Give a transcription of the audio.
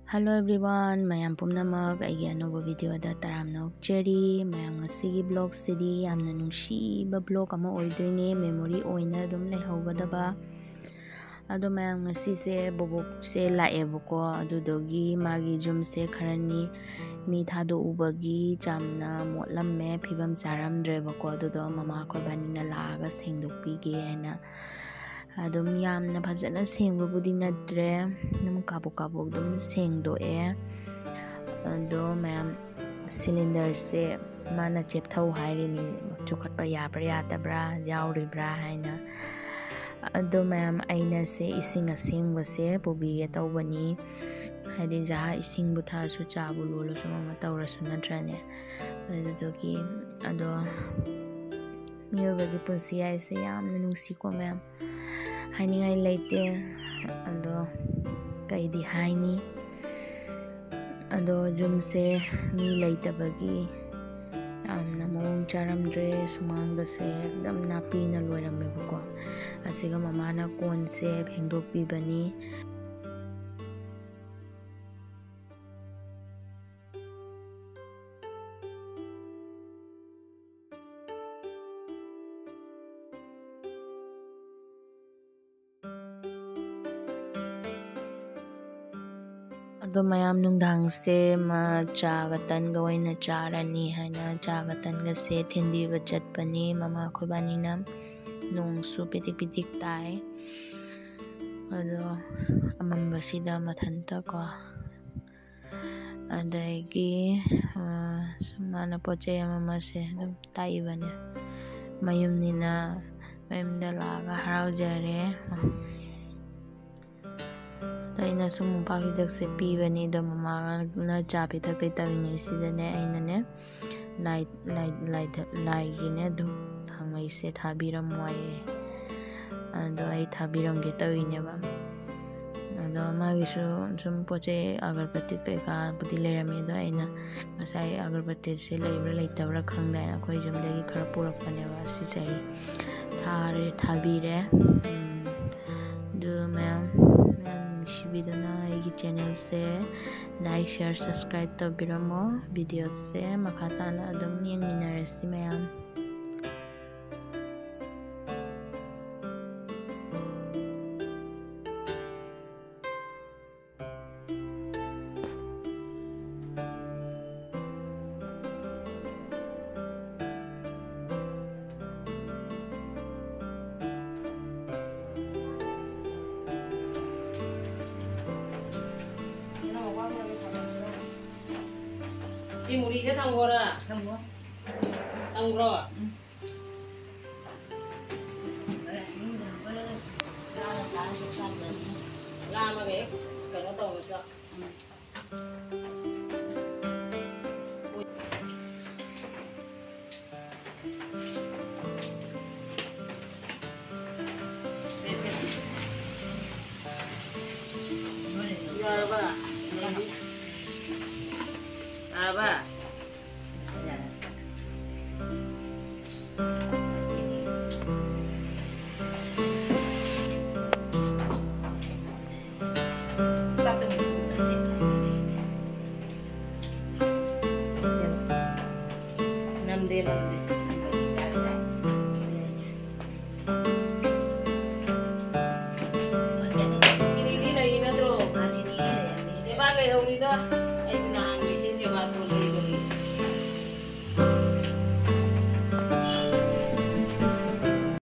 Hello everyone, mayam pumnamak aigi anoba video da taramna okchari mayam ngasigi vlog sidi yamna nungsiba vlog ama oidoine memory oina adum lehaugadaba ado mayam ngasi se bobok se laebako adudogi magi jum se kharani mi thado ubagi jamna motlamme phibam charamdrebako adudo mama khoi banina laaga sengdokpige haina adum yamna phajana sengbabudi nadre num kabok dum sengdoe ado mayam cylinder se mana chepthau hairini chukhatpa yabra yadabra yauribra haina ado mayam aina se ising asengba se pobige tawbani hadi jaha ising butha su chabu lolo su mama tawrasu nadrane adudogi ado miyobagi punsi aise yamna nungsi ko mayam haningai leite ado kaidi haini ado jumse mi leitabagi amna mong charamdre sumangase dam napi na loiramebako asiga mamana konse phengdokpibani ado mayam nungdang se ma chaga tanga oina charani haina chaga tanga se thinbiba chatpani mama khoibanina nongsu pitik tai ado amamba sida mathanta ko adagi sumana poche mama se dum taibane mayumnina mayumda laga haraujare aina sum pagidak se pibani do mama na chapi thak tai tawini sidane aina ne light gine do thangai se thabiram wae ando ai thabiram ge tawine ba ado magi sum poche agarbatti te ka budi lerami do aina masai agarbatti se leibra leitabra khangda akhoi jumdagi khara purakpane ba si chai thabire do ma'am Bidana aigi channel se like share subscribe tabiramo video se makhatana adum yengminarasi mayam 이 물이 이제 담궈라. 담그러. 라마게 그거 또 먹자. Apa? Sini lagi na bro. Di ba kayo dito?